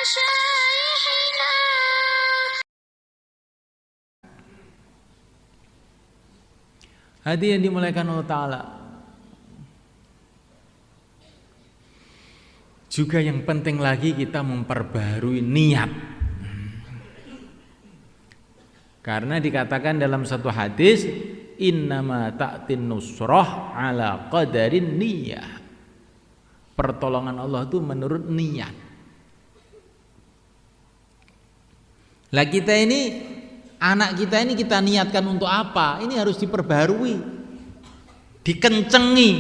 مشايخنا. Hati yang dimuliakan Allah Ta'ala. Juga yang penting lagi kita memperbarui niat. Karena dikatakan dalam satu hadis, innama ta'tin nusrah ala qadarin niyah. Pertolongan Allah itu menurut niat. Lah kita ini, anak kita ini kita niatkan untuk apa? Ini harus diperbarui, dikencengi.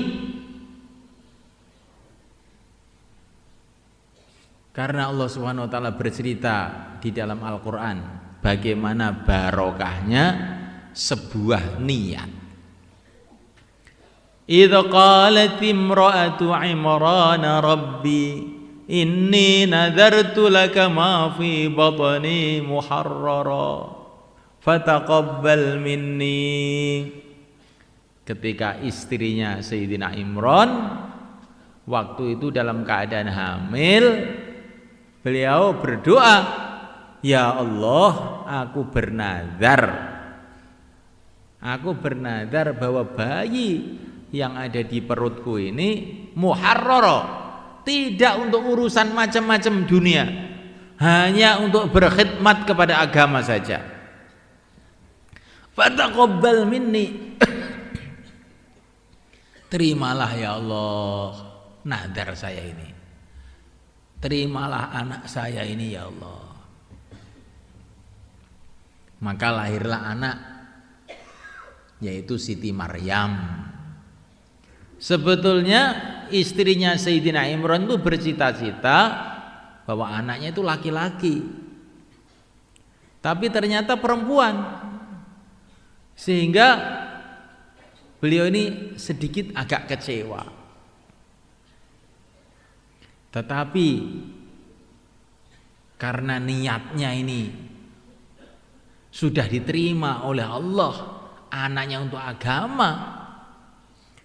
Karena Allah Subhanahu wa taala bercerita di dalam Al-Qur'an bagaimana barokahnya sebuah niat. Idza qalat imra'atu Imran rabbi inni nadartu laka ma fi batni muharrara fataqabbal minni. Ketika istrinya Sayyidina Imran waktu itu dalam keadaan hamil, beliau berdoa, ya Allah, aku bernadar bahwa bayi yang ada di perutku ini muharrara, tidak untuk urusan macam-macam dunia, hanya untuk berkhidmat kepada agama saja. Fataqabbal minni, terimalah ya Allah nadar saya ini, terimalah anak saya ini ya Allah. Maka lahirlah anak, yaitu Siti Maryam. Sebetulnya istrinya Sayyidina Imran itu bercita-cita bahwa anaknya itu laki-laki, tapi ternyata perempuan, sehingga beliau ini sedikit agak kecewa. Tetapi karena niatnya ini sudah diterima oleh Allah, anaknya untuk agama,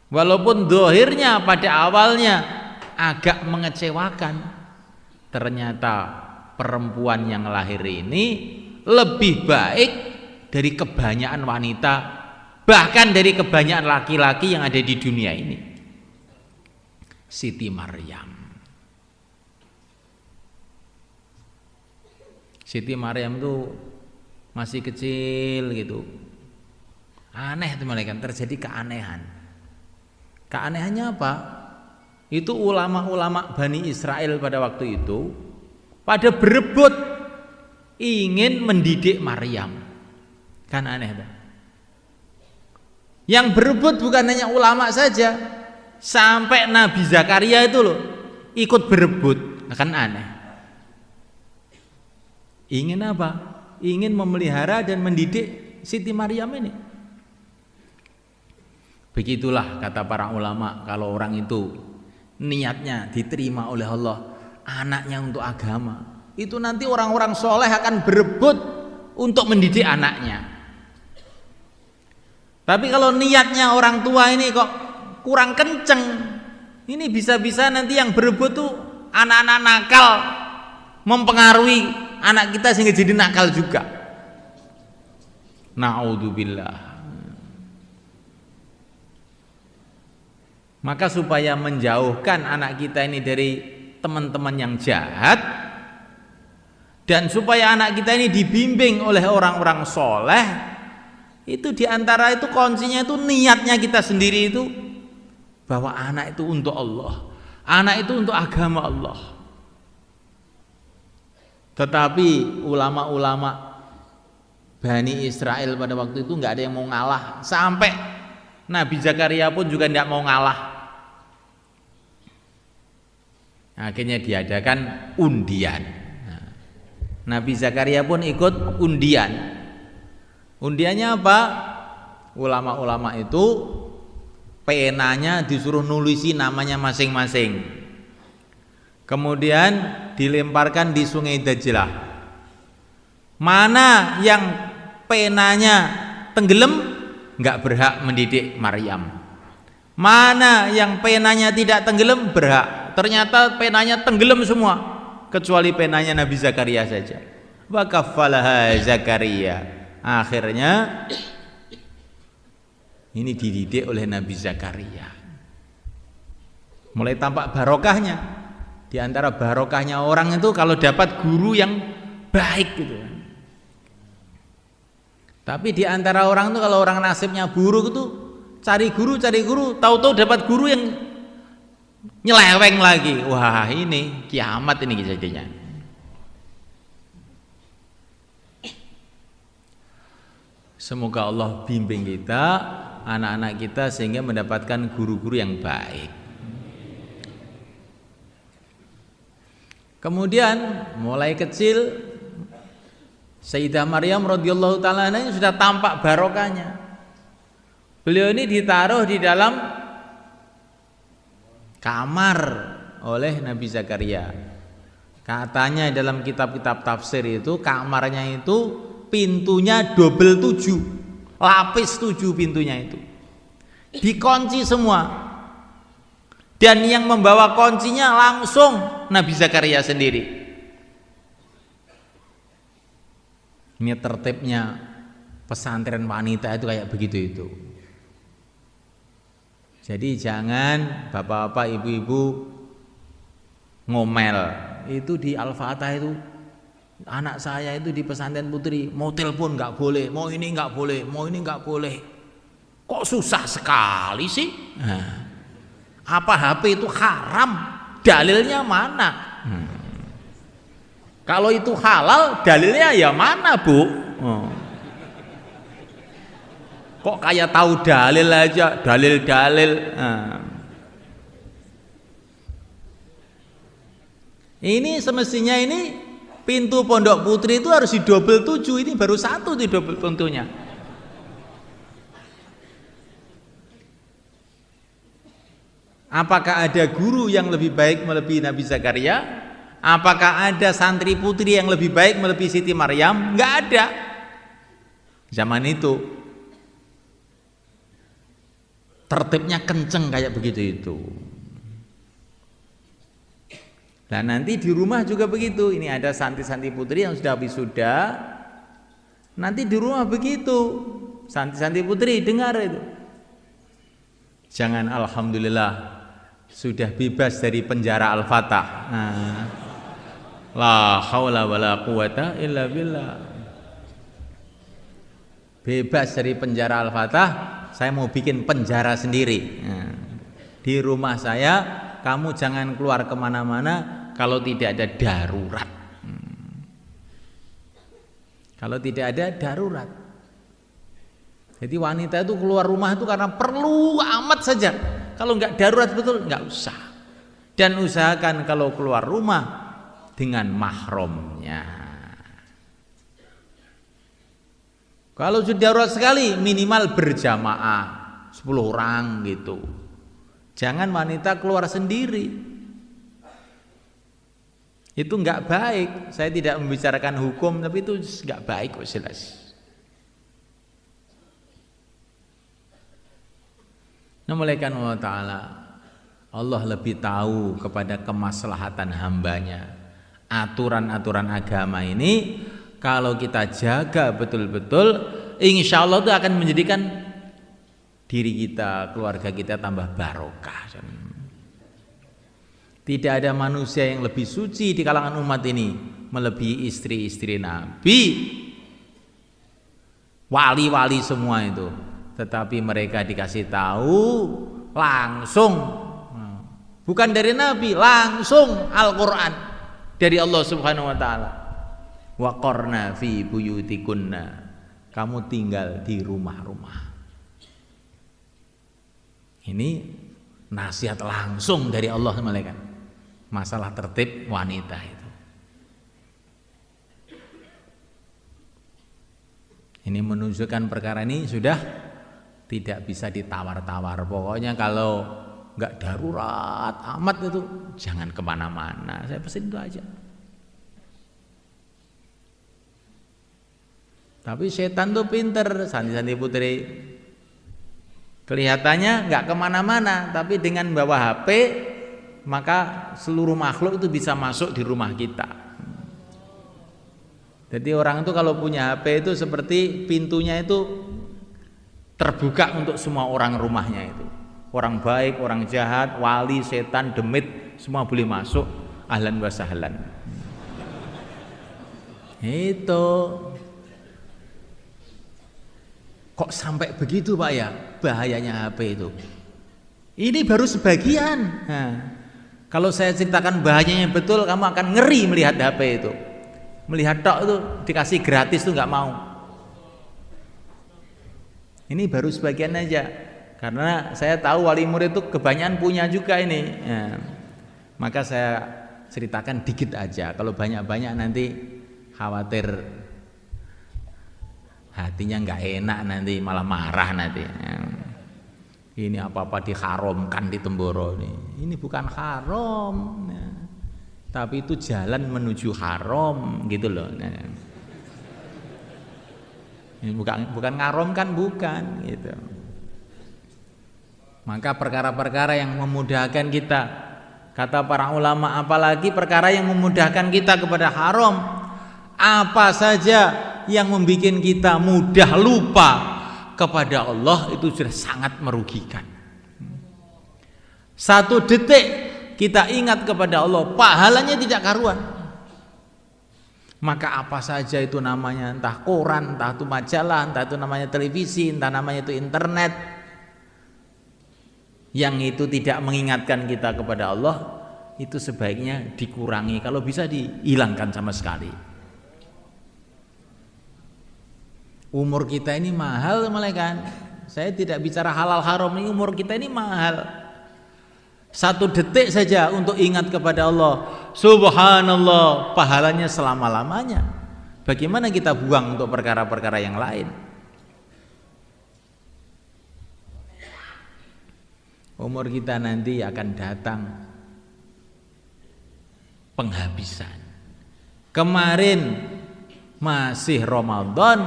walaupun zahirnya pada awalnya agak mengecewakan, ternyata perempuan yang lahir ini lebih baik dari kebanyakan wanita, bahkan dari kebanyakan laki-laki yang ada di dunia ini. Siti Maryam. Siti Maryam itu masih kecil gitu. Aneh teman-teman, terjadi keanehan. Keanehannya apa? Itu ulama-ulama Bani Israel pada waktu itu pada berebut ingin mendidik Maryam. Kan aneh kan? Yang berebut bukan hanya ulama saja, sampai Nabi Zakaria itu loh ikut berebut. Kan aneh. Ingin apa? Ingin memelihara dan mendidik Siti Maryam ini. Begitulah kata para ulama, kalau orang itu niatnya diterima oleh Allah, anaknya untuk agama, itu nanti orang-orang soleh akan berebut untuk mendidik anaknya. Tapi kalau niatnya orang tua ini kok kurang kenceng, ini bisa-bisa nanti yang berebut tuh anak-anak nakal, mempengaruhi anak kita sehingga jadi nakal juga. Na'udzubillah. Maka supaya menjauhkan anak kita ini dari teman-teman yang jahat, dan supaya anak kita ini dibimbing oleh orang-orang soleh, itu diantara itu kuncinya itu niatnya kita sendiri itu, bahwa anak itu untuk Allah, anak itu untuk agama Allah. Tetapi ulama-ulama Bani Israel pada waktu itu nggak ada yang mau ngalah, sampai Nabi Zakaria pun juga tidak mau ngalah. Akhirnya diadakan undian. Nabi Zakaria pun ikut undian. Undiannya apa? Ulama-ulama itu penanya disuruh nulisi namanya masing-masing, kemudian dilemparkan di Sungai Dajlah. Mana yang penanya tenggelam nggak berhak mendidik Maryam, mana yang penanya tidak tenggelam berhak. Ternyata penanya tenggelam semua. kecuali penanya Nabi Zakaria saja. Wa kaffalaha Zakaria. Akhirnya ini dididik oleh Nabi Zakaria. Mulai tampak barokahnya. Di antara barokahnya orang itu kalau dapat guru yang baik gitu. Tapi di antara orang itu kalau orang nasibnya buruk itu cari guru, tahu-tahu dapat guru yang nyeleweng lagi. Wah, ini kiamat ini jadinya. Semoga Allah bimbing kita, anak-anak kita sehingga mendapatkan guru-guru yang baik. Kemudian mulai kecil Sayyidah Maryam radhiyallahu taala anha sudah tampak barokahnya. Beliau ini ditaruh di dalam kamar oleh Nabi Zakaria. Katanya dalam kitab-kitab tafsir itu kamarnya itu pintunya double 7, lapis 7 pintunya itu. Dikunci semua. Dan yang membawa kuncinya langsung Nabi Zakaria sendiri. Ini tertibnya pesantren wanita itu kayak begitu itu. Jadi jangan bapak-bapak, ibu-ibu ngomel. Itu di Al-Fatah itu anak saya itu di pesantren putri mau telepon nggak boleh, mau ini nggak boleh, mau ini nggak boleh. Kok susah sekali sih? Nah, apa HP itu haram? Dalilnya mana? Kalau itu halal, dalilnya ya mana, Bu? Kok kayak tahu dalil aja, dalil-dalil. Ini semestinya ini pintu Pondok Putri itu harus di double 7, ini baru 1 di double pintunya. Apakah ada guru yang lebih baik melebihi Nabi Zakaria? Apakah ada santri putri yang lebih baik melebihi Siti Maryam? Enggak ada. Zaman itu tertibnya kenceng kayak begitu itu. Dan nanti di rumah juga begitu. Ini ada santri-santri putri yang sudah wisuda. Nanti di rumah begitu. Santri-santri putri dengar itu. Jangan alhamdulillah sudah bebas dari penjara Al-Fatah. La haula wala quwata illa billah. Bebas dari penjara Al-Fatah, saya mau bikin penjara sendiri. Di rumah saya, kamu jangan keluar kemana-mana kalau tidak ada darurat. Kalau tidak ada darurat. Jadi wanita itu keluar rumah itu karena perlu amat saja. Kalau nggak darurat betul, nggak usah. Dan usahakan kalau keluar rumah dengan mahramnya. Kalau sudah darurat sekali minimal berjamaah 10 orang gitu. Jangan wanita keluar sendiri. Itu enggak baik. Saya tidak membicarakan hukum, tapi itu enggak baik kok jelas. Namalakan Allah Ta'ala, Allah lebih tahu kepada kemaslahatan hambanya. Aturan-aturan agama ini kalau kita jaga betul-betul, insya Allah itu akan menjadikan diri kita, keluarga kita tambah barokah. Tidak ada manusia yang lebih suci di kalangan umat ini melebihi istri-istri Nabi, wali-wali semua itu. Tetapi mereka dikasih tahu langsung, bukan dari Nabi, langsung Al-Quran dari Allah Subhanahu wa taala. Wa qarna fi buyutikunna, kamu tinggal di rumah-rumah. Ini nasihat langsung dari Allah malaikat. Masalah tertib wanita itu. Ini menunjukkan perkara ini sudah tidak bisa ditawar-tawar. Pokoknya kalau nggak darurat amat itu jangan kemana-mana. Saya pesan itu aja. Tapi setan tuh pinter, santri-santri putri kelihatannya nggak kemana-mana, tapi dengan bawa HP maka seluruh makhluk itu bisa masuk di rumah kita. Jadi orang itu kalau punya HP itu seperti pintunya itu terbuka untuk semua orang rumahnya itu. Orang baik, orang jahat, wali, setan, demit, semua boleh masuk. Ahlan wa sahlan. Itu. Kok sampai begitu Pak ya? Bahayanya HP itu. Ini baru sebagian. Nah, kalau saya ceritakan bahayanya betul, kamu akan ngeri melihat HP itu. Melihat tok itu dikasih gratis tuh nggak mau. Ini baru sebagian aja. Karena saya tahu wali murid itu kebanyakan punya juga ini. Ya. Maka saya ceritakan dikit aja. Kalau banyak-banyak nanti khawatir hatinya nggak enak, nanti malah marah nanti. Ya. Ini apa-apa diharamkan di Temboro ini. Ini bukan haram, ya. Tapi itu jalan menuju haram gitu loh. Ya. Ini bukan ngarom kan, bukan gitu. Maka perkara-perkara yang memudahkan kita, kata para ulama, apalagi perkara yang memudahkan kita kepada haram, apa saja yang membuat kita mudah lupa kepada Allah itu sudah sangat merugikan. Satu detik kita ingat kepada Allah, pahalanya tidak karuan. Maka apa saja itu namanya, entah koran, entah itu majalah, entah itu namanya televisi, entah namanya itu internet, yang itu tidak mengingatkan kita kepada Allah, itu sebaiknya dikurangi, kalau bisa dihilangkan sama sekali. Umur kita ini mahal malaikat. Saya tidak bicara halal haram, ini umur kita ini mahal. Satu detik saja untuk ingat kepada Allah, subhanallah, pahalanya selama-lamanya. Bagaimana kita buang untuk perkara-perkara yang lain? Umur kita nanti akan datang penghabisan. Kemarin masih Ramadan,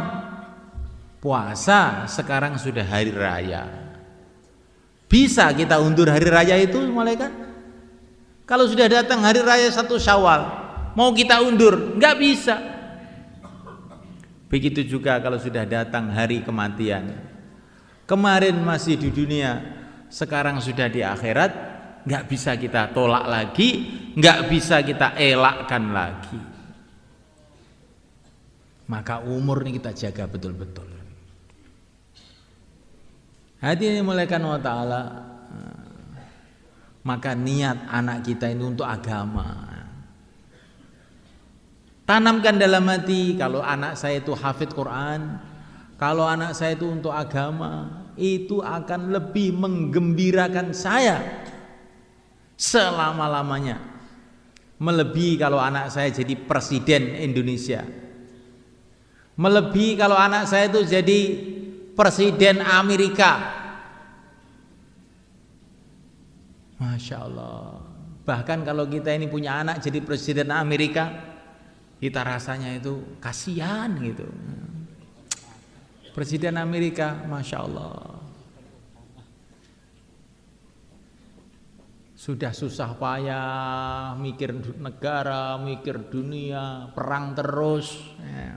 puasa, sekarang sudah hari raya. Bisa kita undur hari raya itu malaikat? Kalau sudah datang hari raya 1 Syawal, mau kita undur? Enggak bisa. Begitu juga kalau sudah datang hari kematian. Kemarin masih di dunia, sekarang sudah di akhirat, enggak bisa kita tolak lagi, enggak bisa kita elakkan lagi. Maka umur ini kita jaga betul-betul. Hadirin dimulakan wa ta'ala. Maka niat anak kita ini untuk agama. Tanamkan dalam hati, kalau anak saya itu hafid Quran, kalau anak saya itu untuk agama, itu akan lebih menggembirakan saya selama-lamanya. Melebihi kalau anak saya jadi presiden Indonesia. Melebihi kalau anak saya itu jadi presiden Amerika. Masya Allah. Bahkan kalau kita ini punya anak jadi presiden Amerika, kita rasanya itu kasihan gitu. Presiden Amerika, Masya Allah, sudah susah payah mikir negara, mikir dunia, perang terus ya.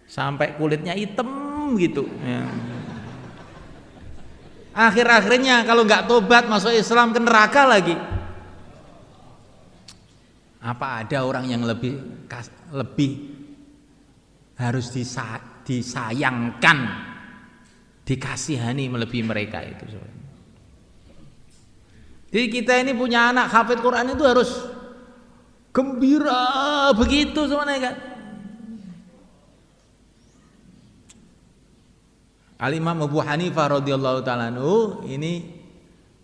Sampai kulitnya hitam gitu ya. Akhir-akhirnya kalau nggak tobat masuk Islam ke neraka lagi. Apa ada orang yang lebih harus disayangkan, dikasihani melebihi mereka itu. Jadi kita ini punya anak hafid Quran itu harus gembira begitu semuanya kan. Al-Imam Abu Hanifah radhiyallahu ta'ala anhu ini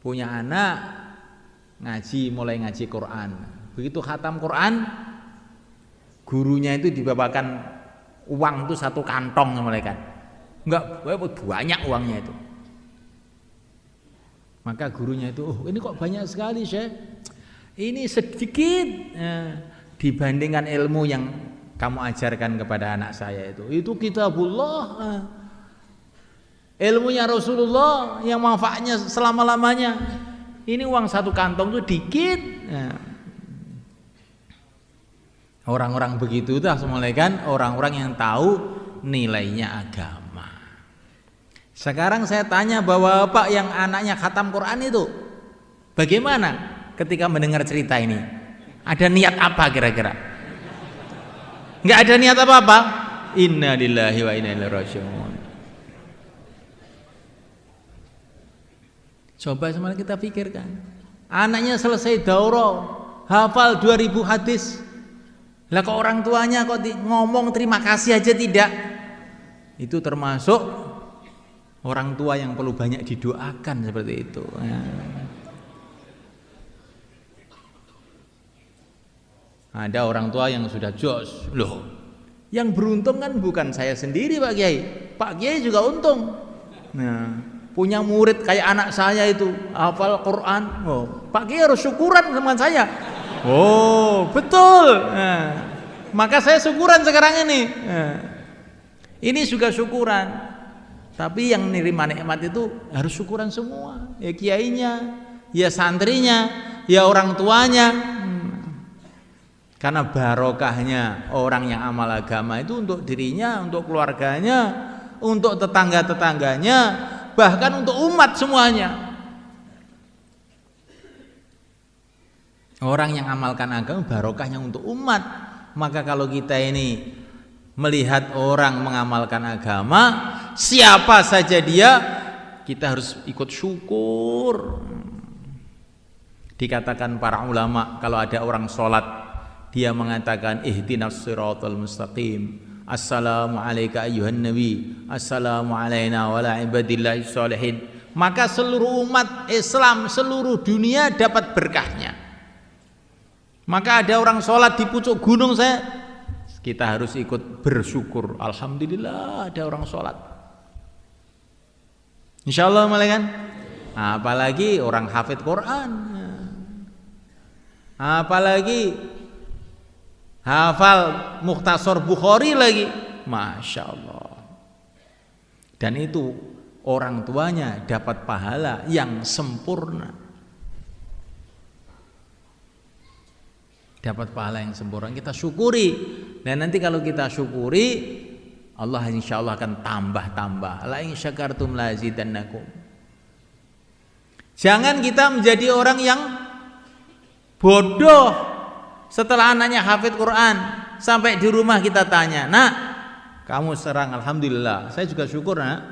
punya anak mulai ngaji Quran. Begitu khatam Quran, gurunya itu dibawakan uang itu 1 kantong malaikat. Enggak banyak uangnya itu. Maka gurunya itu, oh ini kok banyak sekali Syekh. Ini sedikit dibandingkan ilmu yang kamu ajarkan kepada anak saya itu. Itu kitabullah. Ilmunya Rasulullah yang manfaatnya selama-lamanya. Ini uang satu kantong tuh dikit. Nah, orang-orang begitu dah semuanya kan orang-orang yang tahu nilainya agama. Sekarang saya tanya Bapak yang anaknya khatam Quran itu, bagaimana ketika mendengar cerita ini? Ada niat apa kira-kira? Nggak ada niat apa-apa. Inna lillahi wa inna ilaihi raji'un. Coba semuanya kita pikirkan. Anaknya selesai daurah, hafal 2000 hadis. Lah kok orang tuanya kok ngomong terima kasih aja tidak? Itu termasuk orang tua yang perlu banyak didoakan seperti itu. Ada orang tua yang sudah jos. Loh, yang beruntung kan bukan saya sendiri Pak Kiai. Pak Kiai juga untung. Nah, punya murid kayak anak saya itu hafal Quran. Oh, Pak Kiai harus syukuran sama saya. Oh, betul. Nah, maka saya syukuran sekarang ini. Nah, ini juga syukuran. Tapi yang nerima nikmat itu harus syukuran semua. Ya kiainya, ya santrinya, ya orang tuanya. Karena barokahnya orang yang amal agama itu untuk dirinya, untuk keluarganya, untuk tetangga-tetangganya, bahkan untuk umat semuanya. Orang yang amalkan agama barokahnya untuk umat. Maka kalau kita ini melihat orang mengamalkan agama, siapa saja dia, kita harus ikut syukur. Dikatakan para ulama, kalau ada orang sholat dia mengatakan ihdinas siratal mustaqim, assalamu alayka ayyuhan nabi, assalamu alayna wa ala ibadillahis sholihin, maka seluruh umat Islam seluruh dunia dapat berkahnya. Maka ada orang sholat di pucuk gunung kita harus ikut bersyukur, alhamdulillah ada orang sholat. Insyaallah malaikat. Apalagi orang hafid Quran, apalagi hafal Mukhtasar Bukhari lagi, Masya Allah. Dan itu orang tuanya dapat pahala yang sempurna, dapat pahala yang sempurna. Kita syukuri, dan nanti kalau kita syukuri, Allah insya Allah akan tambah-tambah. La in syakartum la azidannakum. Jangan kita menjadi orang yang bodoh. Setelah anaknya hafid Quran, sampai di rumah kita tanya, nak, kamu serang, alhamdulillah, saya juga syukur nak,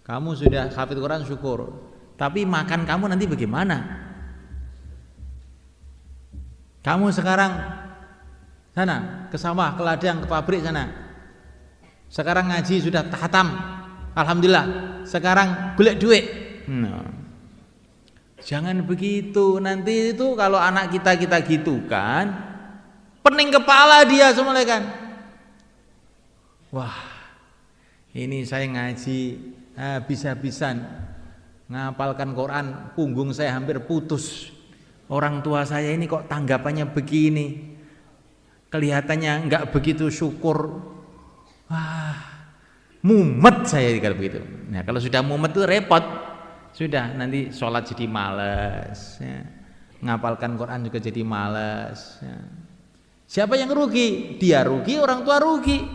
kamu sudah hafid Quran syukur, tapi makan kamu nanti bagaimana? Kamu sekarang sana ke sawah, ke ladang, ke pabrik sana, sekarang ngaji sudah khatam, alhamdulillah, sekarang golek duit. Jangan begitu, nanti itu kalau anak kita gitu kan, pening kepala dia semuanya kan. Wah, ini saya ngaji habis-habisan, ngapalkan Quran, punggung saya hampir putus. Orang tua saya ini kok tanggapannya begini, kelihatannya nggak begitu syukur. Wah, mumet saya kalau begitu. Nah kalau sudah mumet itu repot. Sudah nanti sholat jadi malas, ya. Ngapalkan Quran juga jadi malas, ya. Siapa yang rugi? Dia rugi, orang tua rugi.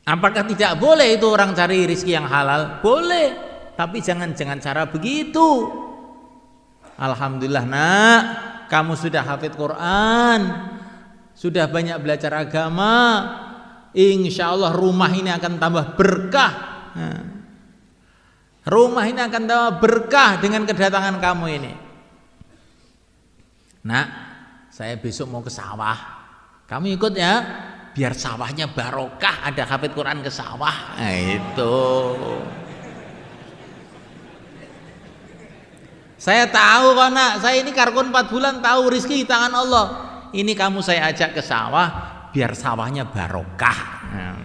Apakah tidak boleh itu orang cari rezeki yang halal? Boleh, tapi jangan cara begitu. Alhamdulillah nak, kamu sudah hafid Quran, sudah banyak belajar agama, insya Allah rumah ini akan tambah berkah. Nah, rumah ini akan tambah berkah dengan kedatangan kamu ini. Nak, saya besok mau ke sawah, kamu ikut ya, biar sawahnya barokah, ada hafid Quran ke sawah. Nah, itu. Saya tahu kok nak, saya ini karkun 4 bulan tahu rezeki di tangan Allah. Ini kamu saya ajak ke sawah, biar sawahnya barokah. Nah.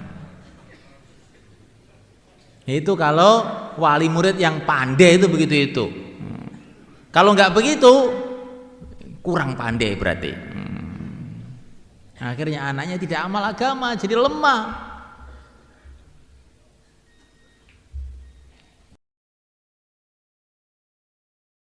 Itu kalau wali murid yang pandai itu begitu itu. Kalau nggak begitu kurang pandai berarti. Akhirnya anaknya tidak amal agama, jadi lemah.